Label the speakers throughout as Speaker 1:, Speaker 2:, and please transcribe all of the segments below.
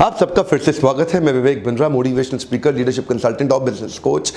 Speaker 1: आप सबका फिर से स्वागत है। मैं Vivek Bindra, motivational speaker, leadership consultant और बिजनेस कोच।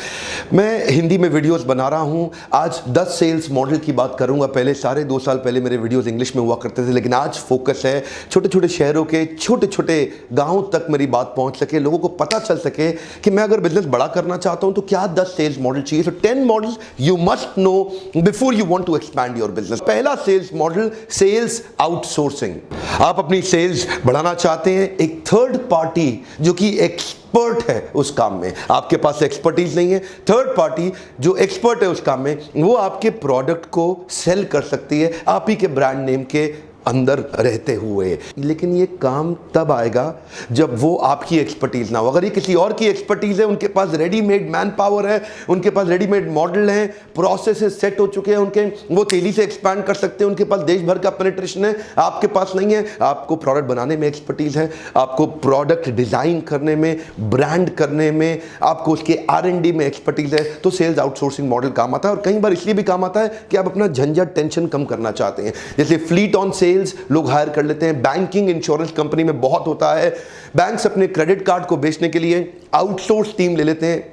Speaker 1: मैं हिंदी में वीडियोस बना रहा हूं। आज 10 सेल्स मॉडल की बात करूंगा। पहले सारे 2 साल पहले मेरे वीडियोस इंग्लिश में हुआ करते थे, लेकिन आज फोकस है छोटे छोटे शहरों के छोटे छोटे गाँव तक मेरी बात पहुँच सके, लोगों को पता चल सके कि मैं अगर बिजनेस बड़ा करना चाहता हूँ तो क्या 10 सेल्स मॉडल चाहिए। So 10 models you must know before you want to expand your business. पहला सेल्स मॉडल, सेल्स आउटसोर्सिंग। आप अपनी सेल्स बढ़ाना चाहते हैं, एक थर्ड पार्टी जो कि एक्सपर्ट है उस काम में, आपके पास एक्सपर्टीज नहीं है, थर्ड पार्टी जो एक्सपर्ट है उस काम में, वो आपके प्रोडक्ट को सेल कर सकती है आप ही के ब्रांड नेम के अंदर रहते हुए। लेकिन ये काम तब आएगा जब वो आपकी एक्सपर्टीज ना हो। अगर ये किसी और की एक्सपर्टीज है, उनके पास रेडीमेड मैन पावर है, उनके पास रेडीमेड मॉडल हैं, प्रोसेसेस सेट हो चुके हैं उनके, वो तेजी से एक्सपैंड कर सकते हैं, उनके पास देश भर का पेनिट्रेशन है, आपके पास नहीं है। आपको प्रोडक्ट बनाने में एक्सपर्टीज है, आपको प्रोडक्ट डिजाइन करने में, ब्रांड करने में, आपको उसके R&D में एक्सपर्टीज है, तो सेल्स आउटसोर्सिंग मॉडल काम आता है। और कई बार इसलिए भी काम आता है कि आप अपना झंझट टेंशन कम करना चाहते हैं। जैसे फ्लीट ऑन सेल लोग हायर कर लेते हैं, बैंकिंग इंश्योरेंस कंपनी में बहुत होता है। बैंक्स अपने क्रेडिट कार्ड को बेचने के लिए आउटसोर्स टीम ले लेते हैं।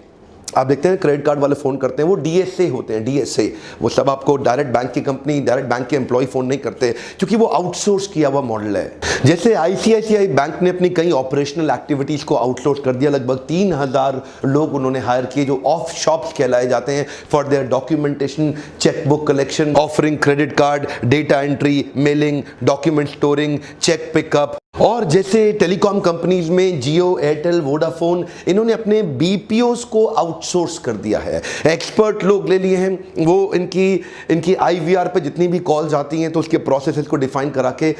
Speaker 1: आप देखते हैं क्रेडिट कार्ड वाले फोन करते हैं, वो DSA होते हैं, DSA। वो सब आपको डायरेक्ट बैंक की कंपनी, डायरेक्ट बैंक के एम्प्लॉय फोन नहीं करते, क्योंकि वो आउटसोर्स किया हुआ मॉडल है। जैसे ICICI बैंक ने अपनी कई ऑपरेशनल एक्टिविटीज को आउटसोर्स कर दिया। लगभग 3000 लोग उन्होंने हायर किए जो ऑफ शॉप्स कहलाए जाते हैं, for their documentation, chequebook collection, offering credit card, data entry, mailing, document storing, cheque pickup. और जैसे टेलीकॉम कंपनीज में जियो, एयरटेल, वोडाफोन, इन्होंने अपने BPOs को आउटसोर्स कर दिया है। एक्सपर्ट लोग ले लिए हैं, वो इनकी IVR पे जितनी भी कॉल्स आती हैं तो उसके प्रोसेसेस को डिफाइन करा के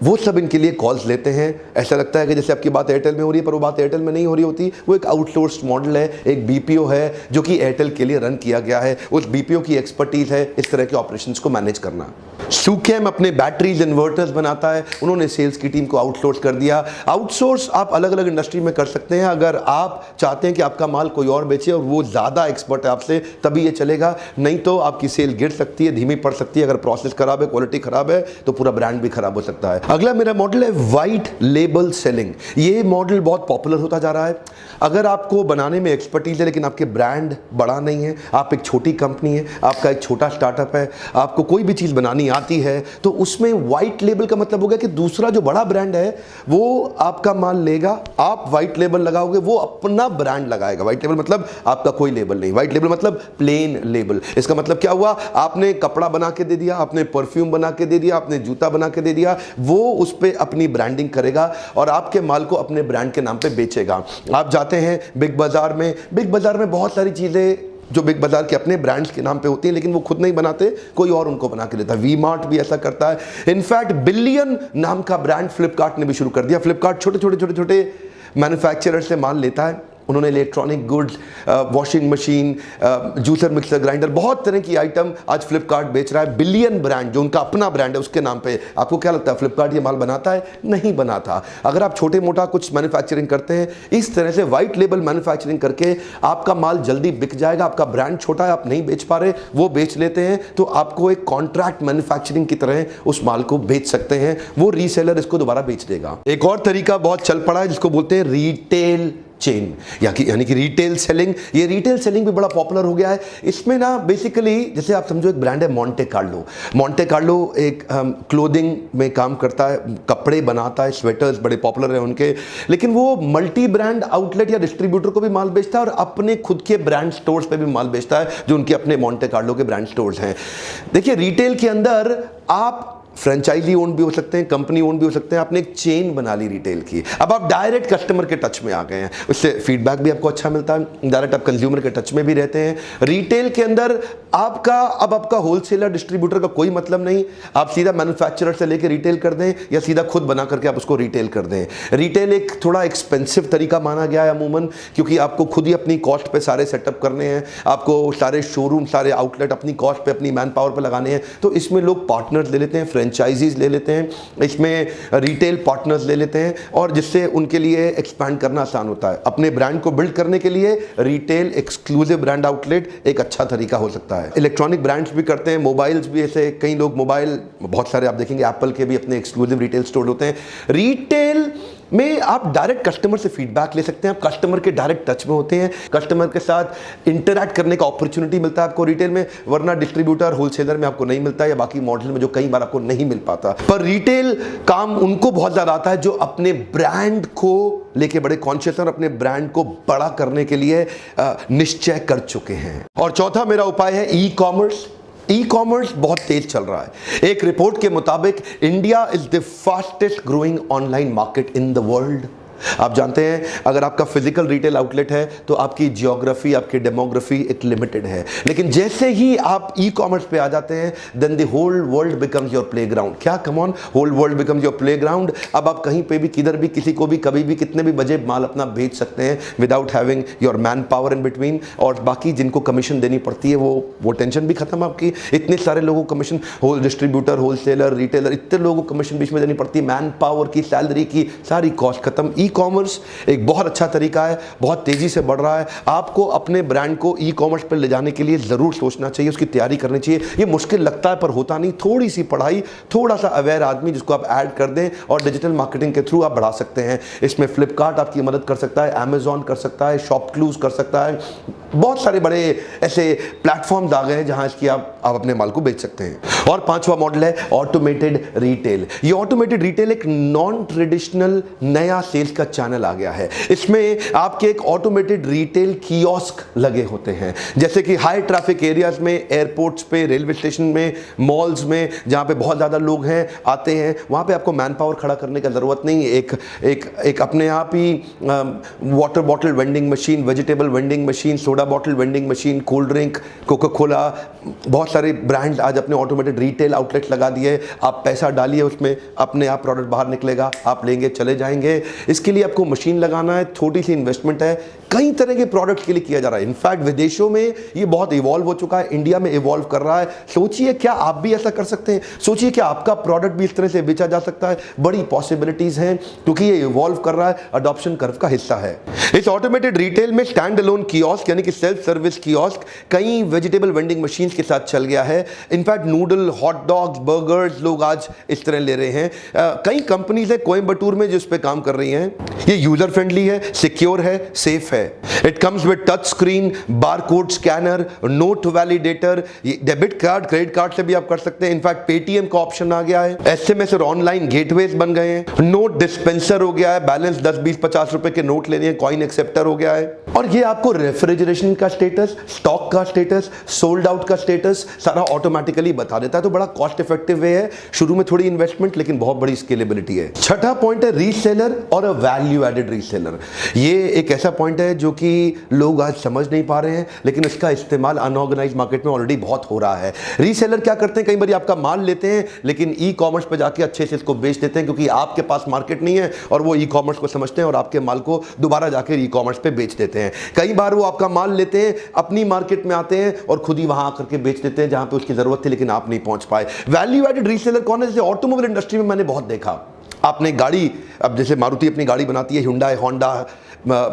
Speaker 1: वो सब इनके लिए कॉल्स लेते हैं। ऐसा लगता है कि जैसे आपकी बात एयरटेल में हो रही है, पर वो बात एयरटेल में नहीं हो रही होती। वो एक आउटसोर्स मॉडल है, एक BPO है जो कि एयरटेल के लिए रन किया गया है। उस BPO की एक्सपर्टीज है इस तरह के ऑपरेशंस को मैनेज करना। सुकेम अपने बैटरीज, इन्वर्टर्स बनाता है, उन्होंने सेल्स की टीम को आउटसोर्स कर दिया। आउटसोर्स आप अलग अलग इंडस्ट्री में कर सकते हैं। अगर आप चाहते हैं कि आपका माल कोई और बेचे और वो ज़्यादा एक्सपर्ट है आपसे, तभी ये चलेगा, नहीं तो आपकी सेल गिर सकती है, धीमी पड़ सकती है। अगर प्रोसेस खराब है, क्वालिटी खराब है, तो पूरा ब्रांड भी खराब हो सकता है। अगला मेरा मॉडल है वाइट लेबल सेलिंग। ये मॉडल बहुत पॉपुलर होता जा रहा है। अगर आपको बनाने में एक्सपर्टीज है लेकिन आपके ब्रांड बड़ा नहीं है, आप एक छोटी कंपनी है, आपका एक छोटा स्टार्टअप है, आपको कोई भी चीज़ बनानी आती है, तो उसमें वाइट लेबल का मतलब होगा कि दूसरा जो बड़ा ब्रांड है वो आपका माल लेगा, आप वाइट लेबल लगाओगे, वो अपना ब्रांड लगाएगा। वाइट लेबल मतलब आपका कोई लेबल नहीं, वाइट लेबल मतलब प्लेन लेबल। इसका मतलब क्या हुआ, आपने कपड़ा बना के दे दिया, आपने परफ्यूम बना के दे दिया, आपने जूता बना के दे दिया, वो उस पे अपनी ब्रांडिंग करेगा और आपके माल को अपने ब्रांड के नाम पे बेचेगा। आप जाते हैं बिग बाजार में बहुत सारी चीजें जो बिग बाजार के अपने ब्रांड्स के नाम पे होती हैं, लेकिन वो खुद नहीं बनाते, कोई और उनको बना के देता है। V-Mart भी ऐसा करता है। इनफैक्ट बिलियन नाम का ब्रांड फ्लिपकार्ट ने भी शुरू कर दिया। फ्लिपकार्ट छोटे मैन्युफैक्चरर से माल लेता है। उन्होंने electronic goods, washing machine, juicer, mixer, grinder, बहुत तरह की आइटम आज फ्लिपकार्ट बेच रहा है। बिलियन ब्रांड जो उनका अपना ब्रांड है उसके नाम पे। आपको क्या लगता है फ्लिपकार्ट ये माल बनाता है? नहीं बनाता। अगर आप छोटे मोटा कुछ मैन्युफैक्चरिंग करते हैं, इस तरह से वाइट लेबल मैन्युफैक्चरिंग करके आपका माल जल्दी बिक जाएगा। आपका ब्रांड छोटा है, आप नहीं बेच पा रहे, वो बेच लेते हैं, तो आपको एक कॉन्ट्रैक्ट मैन्युफैक्चरिंग की तरह उस माल को बेच सकते हैं। वो रीसेलर इसको दोबारा बेच देगा। एक और तरीका बहुत चल पड़ा है जिसको बोलते हैं रिटेल चेन, यानी कि रिटेल सेलिंग। ये रिटेल सेलिंग भी बड़ा पॉपुलर हो गया है। इसमें ना बेसिकली जैसे आप समझो एक ब्रांड है मोंटे कार्लो एक क्लोथिंग में काम करता है, कपड़े बनाता है, स्वेटर्स बड़े पॉपुलर हैं उनके, लेकिन वो मल्टी ब्रांड आउटलेट या डिस्ट्रीब्यूटर को भी माल बेचता है और अपने खुद के ब्रांड स्टोर्स पे भी माल बेचता है जो उनके अपने मोंटे कार्लो के ब्रांड स्टोर्स हैं। देखिए रिटेल के अंदर आप फ्रेंचाइजी ओन भी हो सकते हैं, कंपनी ओन भी हो सकते हैं। आपने एक चेन बना ली रिटेल की, अब आप डायरेक्ट कस्टमर के टच में आ गए हैं, उससे फीडबैक भी आपको अच्छा मिलता है, डायरेक्ट आप कंज्यूमर के टच में भी रहते हैं। रिटेल के अंदर आपका होलसेलर डिस्ट्रीब्यूटर का कोई मतलब नहीं, आप सीधा मैन्युफैक्चरर से लेकर रिटेल कर दें या सीधा खुद बना करके आप उसको रिटेल कर दें। रिटेल एक थोड़ा एक्सपेंसिव तरीका माना गया है अमूमन, क्योंकि आपको खुद ही अपनी कॉस्ट पे सारे सेटअप करने हैं, आपको सारे शोरूम, सारे आउटलेट अपनी कॉस्ट पे, अपनी मैन पावर पे लगाने हैं। तो इसमें लोग पार्टनर्स ले लेते हैं, फ्रेंचाइजीज ले लेते हैं, इसमें रिटेल पार्टनर्स ले लेते हैं, और जिससे उनके लिए एक्सपैंड करना आसान होता है। अपने ब्रांड को बिल्ड करने के लिए रिटेल एक्सक्लूसिव ब्रांड आउटलेट एक अच्छा तरीका हो सकता है। इलेक्ट्रॉनिक ब्रांड्स भी करते हैं, मोबाइल्स भी, ऐसे कई लोग मोबाइल, बहुत सारे आप देखेंगे एप्पल के भी अपने एक्सक्लूसिव रिटेल स्टोर होते हैं। रिटेल में आप डायरेक्ट कस्टमर से फीडबैक ले सकते हैं, आप कस्टमर के डायरेक्ट टच में होते हैं, कस्टमर के साथ इंटरैक्ट करने का अपॉर्चुनिटी मिलता है आपको रिटेल में, वरना डिस्ट्रीब्यूटर होलसेलर में आपको नहीं मिलता, या बाकी मॉडल में जो कई बार आपको नहीं मिल पाता। पर रिटेल काम उनको बहुत ज्यादा आता है जो अपने ब्रांड को लेके बड़े कॉन्शियस और अपने ब्रांड को बड़ा करने के लिए निश्चय कर चुके हैं। और चौथा मेरा उपाय है ई कॉमर्स। ई कॉमर्स बहुत तेज चल रहा है। एक रिपोर्ट के मुताबिक India is the fastest growing online market in the world. आप जानते हैं अगर आपका फिजिकल रिटेल आउटलेट है तो आपकी जियोग्राफी, आपकी डेमोग्राफी एक लिमिटेड है, लेकिन जैसे ही आप ई कॉमर्स पे आ जाते हैं then the whole world becomes your playground. क्या, come on, whole world becomes your playground. अब आप कहीं पे भी, किधर भी, किसी को भी, कभी भी, कितने भी बजे माल अपना बेच सकते हैं without having your man power in between. और बाकी जिनको कमीशन देनी पड़ती है वो टेंशन भी खत्म आपकी। इतने सारे लोगों को commission, whole distributor, wholesaler, retailer, इतने लोगों को कमीशन बीच में देनी पड़ती है, मैन पावर की, सैलरी की, सारी कॉस्ट खत्म। ई कॉमर्स एक बहुत अच्छा तरीका है, बहुत तेजी से बढ़ रहा है। आपको अपने ब्रांड को ई कॉमर्स पर ले जाने के लिए जरूर सोचना चाहिए, उसकी तैयारी करनी चाहिए। ये मुश्किल लगता है पर होता नहीं। थोड़ी सी पढ़ाई, थोड़ा सा अवेयर आदमी जिसको आप ऐड कर दें और डिजिटल मार्केटिंग के थ्रू आप बढ़ा सकते हैं। इसमें फ्लिपकार्ट आपकी मदद कर सकता है, अमेजॉन कर सकता है, शॉपक्लूज कर सकता है। बहुत सारे बड़े ऐसे प्लेटफॉर्म्स आ गए हैं जहां इसकी आप अपने माल को बेच सकते हैं। और पांचवा मॉडल है ऑटोमेटेड रिटेल। ये ऑटोमेटेड रिटेल एक नॉन ट्रेडिशनल नया सेल्स का चैनल आ गया है। इसमें आपके एक ऑटोमेटेड रिटेल कियोस्क लगे होते हैं, जैसे कि हाई ट्रैफिक एरियाज में, एयरपोर्ट्स पे, रेलवे स्टेशन में, मॉल्स में, जहां पे बहुत ज्यादा लोग हैं, आते हैं, वहां पे आपको मैन पावर खड़ा करने की जरूरत नहीं है। एक अपने आप ही water bottle vending machine, vegetable vending machine, soda bottle vending machine, cold drink, Coca Cola, बहुत सारे ब्रांड आज अपने ऑटोमेटेड रिटेल आउटलेट लगा दिए। आप पैसा डालिए उसमें, अपने आप प्रोडक्ट बाहर निकलेगा, आप लेंगे, चले जाएंगे। इसके लिए आपको मशीन लगाना है, छोटी सी इन्वेस्टमेंट है, कई तरह के प्रोडक्ट के लिए किया जा रहा है। इनफैक्ट विदेशों में ये बहुत इवॉल्व हो चुका है, इंडिया में इवॉल्व कर रहा है। सोचिए क्या आप भी ऐसा कर सकते हैं, सोचिए क्या आपका प्रोडक्ट भी इस तरह से बेचा जा सकता है। बड़ी पॉसिबिलिटीज हैं क्योंकि ये इवॉल्व कर रहा है, अडॉप्शन कर्व का हिस्सा है। इस ऑटोमेटेड रिटेल में स्टैंड अलोन कियोस्क यानी कि सेल्फ सर्विस कियोस्क कई वेजिटेबल वेंडिंग मशीन के साथ चल गया है। In fact noodle, hot dogs, burgers लोग आज इस तरह ले रहे हैं। कई कंपनीज है कोयम्बटूर में जो इस पे काम कर रही हैं। ये यूजर फ्रेंडली है, सिक्योर है, सेफ है। It comes with touch screen, barcode scanner, note validator, debit card, credit card से भी आप कर सकते हैं। इनफैक्ट पेटीएम का ऑप्शन आ गया है, एसएमएस और ऑनलाइन गेटवेज बन गए हैं, नोट डिस्पेंसर हो गया है, बैलेंस 10, 20, 50 रुपए के नोट लेने हैं, कॉइन एक्सेप्टर हो गया है। और ये आपको रेफ्रिजरेशन का स्टेटस, स्टॉक का स्टेटस, सोल्ड आउट का स्टेटस सारा ऑटोमेटिकली बता देता है। तो बड़ा कॉस्ट इफेक्टिव वे है, शुरू में थोड़ी इन्वेस्टमेंट लेकिन बहुत बड़ी स्केलेबिलिटी है। छठा पॉइंट है रीसेलर और वैल्यू एडेड रीसेलर। ये एक ऐसा पॉइंट है जो कि लोग आज समझ नहीं पा रहे हैं, लेकिन इसका इस्तेमाल अनऑर्गेनाइज्ड मार्केट में ऑलरेडी बहुत हो रहा है। रीसेलर क्या करते हैं, कई बार आपका माल लेते हैं लेकिन ई कॉमर्स पे जाके अच्छे से इसको बेच देते हैं क्योंकि आपके पास मार्केट नहीं है और वो ई कॉमर्स को समझते हैं और आपके माल को दोबारा जाकर ई कॉमर्स पे बेच देते हैं। कई बार वो आपका माल लेते हैं, अपनी मार्केट में आते हैं और खुद ही वहां आकर के बेच देते हैं जहां पे उसकी जरूरत थी लेकिन आप नहीं पहुंच पाए। वैल्यू एडेड रीसेलर कौन है? जैसे ऑटोमोबाइल इंडस्ट्री में मैंने बहुत देखा। आपने गाड़ी, अब जैसे मारुति अपनी गाड़ी बनाती है, हुंडई, होंडा,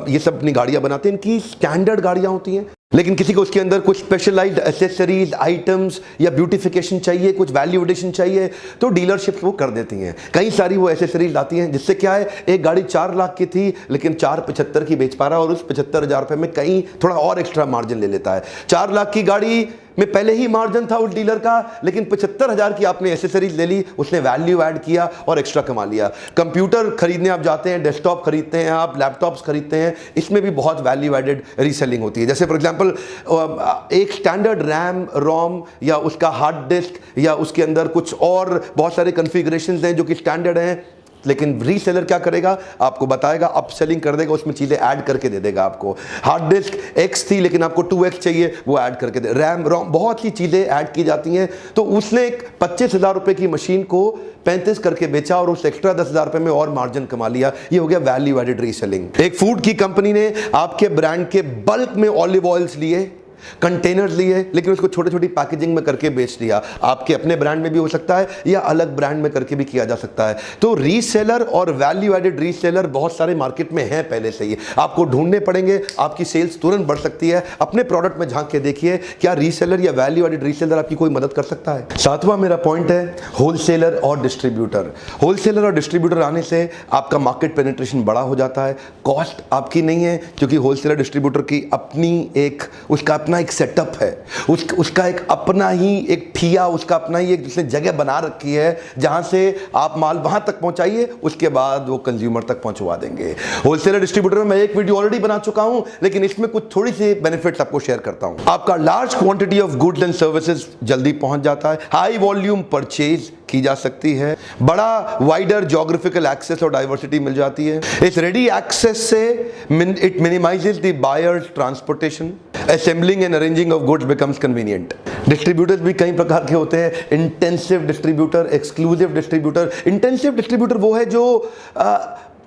Speaker 1: ये सब अपनी गाड़ियां बनाते हैं, इनकी स्टैंडर्ड गाड़ियां होती हैं, लेकिन किसी को उसके अंदर कुछ स्पेशलाइज्ड एसेसरीज, आइटम्स या ब्यूटिफिकेशन चाहिए, कुछ वैल्यू एडिशन चाहिए, तो डीलरशिप वो कर देती हैं। कई सारी वो एसेसरीज आती हैं जिससे क्या है, एक गाड़ी 4 लाख की थी लेकिन 475 की बेच पा रहा है और उस 75,000 रुपए में कहीं थोड़ा और एक्स्ट्रा मार्जिन ले लेता है। 4 लाख की गाड़ी में पहले ही मार्जिन था उस डीलर का, लेकिन 75,000 की आपने एसेसरीज ले ली, उसने वैल्यू ऐड किया और एक्स्ट्रा कमा लिया। कंप्यूटर खरीदने आप जाते हैं, डेस्कटॉप खरीदते हैं, आप लैपटॉप्स खरीदते हैं, इसमें भी बहुत वैल्यू एडेड रीसेलिंग होती है। जैसे फॉर एग्जांपल एक स्टैंडर्ड रैम, रोम या उसका हार्ड डिस्क या उसके अंदर कुछ और बहुत सारे कॉन्फ़िगरेशंस हैं जो कि स्टैंडर्ड हैं, लेकिन रीसेलर क्या करेगा, आपको बताएगा, अप सेलिंग कर देगा, उसमें चीजें ऐड करके दे देगा आपको। हार्ड डिस्क X थी लेकिन आपको 2X चाहिए, वो ऐड करके दे। रैम, रोम, बहुत सी चीजें ऐड की जाती हैं। तो उसने 25,000 रुपए की मशीन को 35 करके बेचा और उस एक्स्ट्रा 10,000 रुपए में और मार्जिन कमा लिया। ये हो गया वैल्यू एडेड रीसेलिंग। एक फूड की कंपनी ने आपके ब्रांड के बल्क में ऑलिव ऑयल्स लिए कंटेनर्स लिए लेकिन उसको छोटे छोटी पैकेजिंग में करके बेच दिया। आपके अपने ब्रांड में भी हो सकता है या अलग ब्रांड में करके भी किया जा सकता है। तो रीसेलर और वैल्यू एडेड रीसेलर बहुत सारे मार्केट में हैं पहले से ही, आपको ढूंढने पड़ेंगे, आपकी सेल्स तुरंत बढ़ सकती है। अपने प्रोडक्ट में झांक के देखिए क्या रीसेलर या वैल्यू एडेड रीसेलर आपकी कोई मदद कर सकता है। सातवां मेरा पॉइंट है होलसेलर और डिस्ट्रीब्यूटर। होलसेलर और डिस्ट्रीब्यूटर आने से आपका मार्केट पेनिट्रेशन बड़ा हो जाता है। कॉस्ट आपकी नहीं है क्योंकि होलसेलर डिस्ट्रीब्यूटर की अपनी एक उसका अपना एक सेटअप है, उसका एक अपना ही एक ठिया, उसका अपना ही एक जिसने जगह बना रखी है जहां से आप माल वहां तक पहुंचाइए, उसके बाद वो कंज्यूमर तक पहुंचवा देंगे। होलसेलर डिस्ट्रीब्यूटर में मैं एक वीडियो ऑलरेडी बना चुका हूं, लेकिन इसमें कुछ थोड़ी सी बेनिफिट्स आपको शेयर करता हूं। आपका large quantity of goods and services जल्दी पहुंच जाता है, हाई वॉल्यूम परचेज की जा सकती है, बड़ा वाइडर ज्योग्राफिकल एक्सेस और डाइवर्सिटी मिल जाती है। इस रेडी एक्सेस से it minimises the buyers transportation, assembling and arranging of goods becomes convenient. Distributors भी कई प्रकार के होते हैं, intensive distributor, exclusive distributor. Intensive distributor वो है जो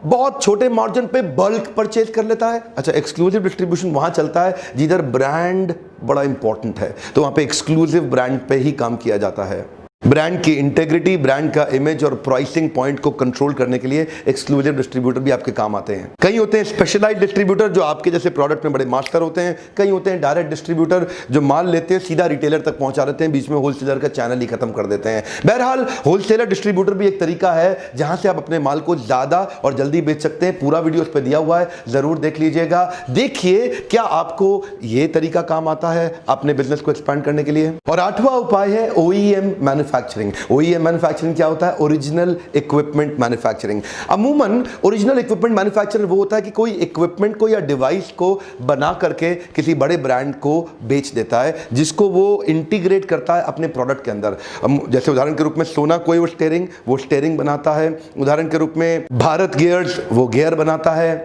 Speaker 1: बहुत छोटे मार्जिन पे बल्क परचेज कर लेता है। अच्छा, एक्सक्लूसिव डिस्ट्रीब्यूशन वहां चलता है जिधर ब्रांड बड़ा इंपॉर्टेंट है, तो वहां पे एक्सक्लूसिव ब्रांड पे ही काम किया जाता है। ब्रांड की इंटेग्रिटी, ब्रांड का इमेज और प्राइसिंग पॉइंट को कंट्रोल करने के लिए एक्सक्लूसिव डिस्ट्रीब्यूटर भी आपके काम आते हैं। कई होते हैं स्पेशलाइज्ड डिस्ट्रीब्यूटर जो आपके जैसे प्रोडक्ट में बड़े मास्टर होते हैं, कई होते हैं डायरेक्ट डिस्ट्रीब्यूटर जो माल लेते हैं सीधा रिटेलर तक पहुंचा देते हैं, बीच में होलसेलर का चैनल ही खत्म कर देते हैं। बहरहाल होलसेलर डिस्ट्रीब्यूटर भी एक तरीका है जहां से आप अपने माल को ज्यादा और जल्दी बेच सकते हैं। पूरा वीडियो उस पर दिया हुआ है, जरूर देख लीजिएगा। देखिए क्या आपको यह तरीका काम आता है अपने बिजनेस को एक्सपैंड करने के लिए। और आठवां उपाय है OEM मैन्युफैक्चरिंग। OEM मैन्युफैक्चरिंग क्या होता है? Original equipment manufacturing. अमूमन ओरिजिनल इक्विपमेंट मैन्युफैक्चरर वो होता है कि कोई इक्विपमेंट को या डिवाइस को बना करके किसी बड़े ब्रांड को बेच देता है, जिसको वो इंटीग्रेट करता है अपने प्रोडक्ट के अंदर। जैसे उदाहरण के रूप में सोना कोई वो स्टेयरिंग बनाता है, उदाहरण के रूप में भारत गियर्स वो गियर बनाता है,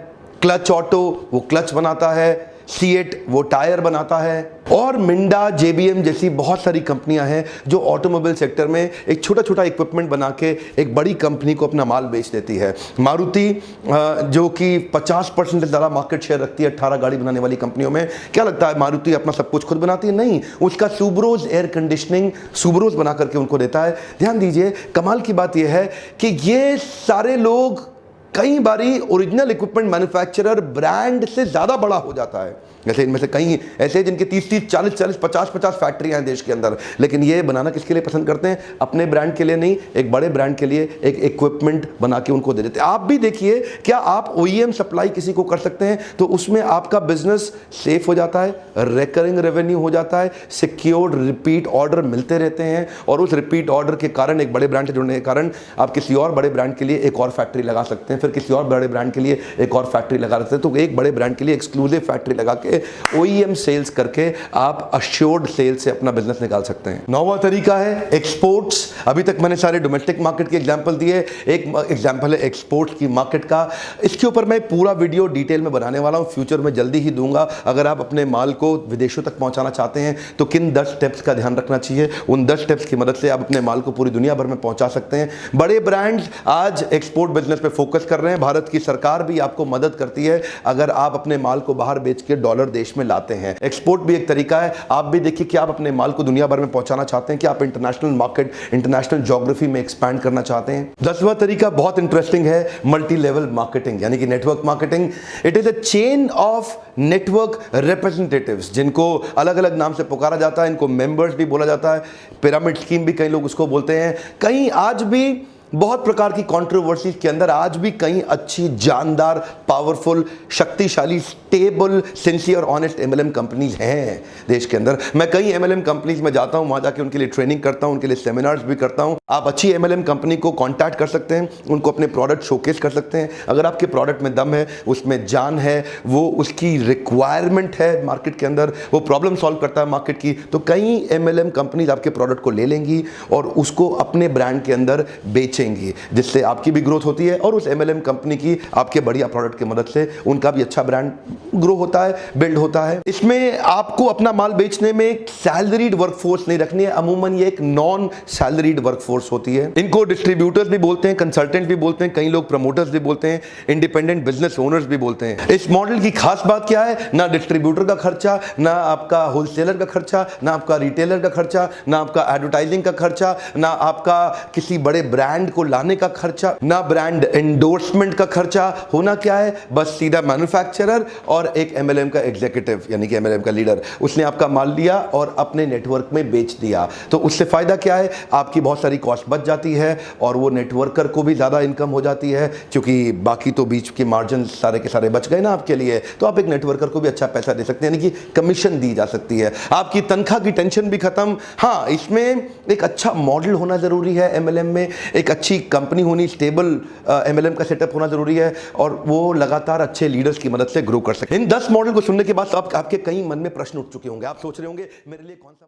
Speaker 1: क्लच ऑटो वो क्लच बनाता है, सीएट वो टायर बनाता है, और मिंडा, JBM जैसी बहुत सारी कंपनियां हैं जो ऑटोमोबाइल सेक्टर में एक छोटा छोटा इक्विपमेंट बना के एक बड़ी कंपनी को अपना माल बेच देती है। मारुति जो कि 50% से ज़्यादा मार्केट शेयर रखती है 18 गाड़ी बनाने वाली कंपनियों में। क्या लगता है मारुति अपना सब कुछ खुद बनाती है? नहीं, उसका सुब्रोज एयर कंडीशनिंग सुब्रोज बना करके उनको देता है। ध्यान दीजिए, कमाल की बात यह है कि ये सारे लोग कई बारी ओरिजिनल इक्विपमेंट मैन्युफैक्चरर ब्रांड से ज़्यादा बड़ा हो जाता है। जैसे इनमें से कई ऐसे जिनके 30-30, 40-40, 50-50 फैक्ट्रियां हैं देश के अंदर, लेकिन ये बनाना किसके लिए पसंद करते हैं? अपने ब्रांड के लिए नहीं, एक बड़े ब्रांड के लिए एक इक्विपमेंट बना के उनको दे देते हैं। आप भी देखिए, क्या आप OEM सप्लाई किसी को कर सकते हैं तो उसमें आपका बिजनेस सेफ हो जाता है, रिकरिंग रेवेन्यू हो जाता है, सिक्योर्ड रिपीट ऑर्डर मिलते रहते हैं, और उस रिपीट ऑर्डर के कारण, एक बड़े ब्रांड से जुड़ने के कारण, आप किसी और बड़े ब्रांड के लिए एक और फैक्ट्री लगा सकते हैं, फिर किसी और बड़े ब्रांड के लिए एक और फैक्ट्री लगा सकते हैं। तो एक बड़े ब्रांड के लिए एक्सक्लूसिव फैक्ट्री लगा के OEM सेल्स करके आप अश्योर्ड सेल से अपना बिजनेस निकाल सकते हैं। 9वां तरीका है एक्सपोर्ट्स। अभी तक मैंने सारे डोमेस्टिक मार्केट के एग्जांपल दिए, एक एग्जांपल है एक्सपोर्ट्स की मार्केट का। इसके ऊपर मैं पूरा वीडियो डिटेल में बनाने वाला हूं, फ्यूचर में जल्दी ही दूंगा। अगर आप अपने माल को विदेशों तक पहुंचाना चाहते हैं तो किन 10 स्टेप्स का ध्यान रखना चाहिए, उन 10 स्टेप्स की मदद से आप अपने माल को पूरी दुनिया भर में पहुंचा सकते हैं। बड़े ब्रांड्स आज एक्सपोर्ट बिजनेस पे फोकस कर रहे हैं। भारत की सरकार भी आपको मदद करती है अगर आप अपने माल को बाहर बेच के डॉलर देश में लाते हैं। एक्सपोर्ट भी एक तरीका है। आप भी देखिए कि आप अपने माल को दुनिया भर में पहुंचाना चाहते हैं, कि आप इंटरनेशनल मार्केट, इंटरनेशनल ज्योग्राफी में एक्सपैंड करना चाहते हैं। 10वां तरीका बहुत इंटरेस्टिंग है, मल्टी लेवल मार्केटिंग यानी कि network marketing. It is a chain of network representatives, जिनको अलग अलग नाम से पुकारा जाता है। इनको मेंबर्स भी बोला जाता है, पिरामिड स्कीम भी कई लोग उसको बोलते हैं। कहीं आज भी बहुत प्रकार की कंट्रोवर्सीज के अंदर आज भी कई अच्छी, जानदार, पावरफुल, शक्तिशाली, stable, sincere, honest MLM companies हैं देश के अंदर। मैं कई MLM कंपनीज में जाता हूं, वहां जाके उनके लिए ट्रेनिंग करता हूं, उनके लिए सेमिनार्स भी करता हूं। आप अच्छी MLM कंपनी को कांटेक्ट कर सकते हैं, उनको अपने प्रोडक्ट शोकेस कर सकते हैं। अगर आपके प्रोडक्ट में दम है, उसमें जान है, वो उसकी रिक्वायरमेंट है मार्केट के अंदर, वो प्रॉब्लम सॉल्व करता है मार्केट की, तो कई MLM कंपनीज आपके प्रोडक्ट को ले लेंगी और उसको अपने ब्रांड के अंदर बेच बेचेंगी, जिससे आपकी भी ग्रोथ होती है और उस MLM कंपनी की आपके बढ़िया प्रोडक्ट की मदद से उनका भी अच्छा ब्रांड ग्रो होता है, बिल्ड होता है। इसमें आपको अपना माल बेचने में एक सैलरीड वर्कफोर्स नहीं रखनी है, अमूमन ये एक नॉन सैलरीड वर्कफोर्स होती है। इनको डिस्ट्रीब्यूटर्स भी बोलते हैं, कंसल्टेंट भी बोलते हैं, कई लोग प्रमोटर्स भी बोलते हैं, इंडिपेंडेंट बिजनेस ओनर्स भी बोलते हैं। इस मॉडल की खास बात क्या है? ना डिस्ट्रीब्यूटर का खर्चा, ना आपका होलसेलर का खर्चा, ना आपका रिटेलर का खर्चा, ना आपका एडवर्टाइजिंग का खर्चा, ना आपका किसी बड़े ब्रांड को लाने का खर्चा, ना ब्रांड एंडोर्समेंट का खर्चा। होना क्या है? बस सीधा मैन्युफैक्चरर और एक MLM का एग्जीक्यूटिव यानी कि MLM का लीडर, उसने आपका माल लिया और अपने नेटवर्क में बेच दिया। तो उससे फायदा क्या है? आपकी बहुत सारी कॉस्ट बच जाती है और वो नेटवर्कर को भी ज्यादा इनकम हो जाती है, क्योंकि बाकी तो बीच के मार्जिन सारे के सारे बच गए ना आपके लिए। तो आप एक नेटवर्कर को भी अच्छा पैसा दे सकते हैं, यानी कि कमीशन दी जा सकती है। आपकी तनख्वाह की टेंशन भी खत्म। हाँ, इसमें एक अच्छा मॉडल होना जरूरी है। MLM में एक अच्छी कंपनी होनी, स्टेबल MLM का सेटअप होना जरूरी है और वो लगातार अच्छे लीडर्स की मदद से ग्रो कर सके। इन 10 मॉडल को सुनने के बाद आपके कई मन में प्रश्न उठ चुके होंगे। आप सोच रहे होंगे मेरे लिए कौन सा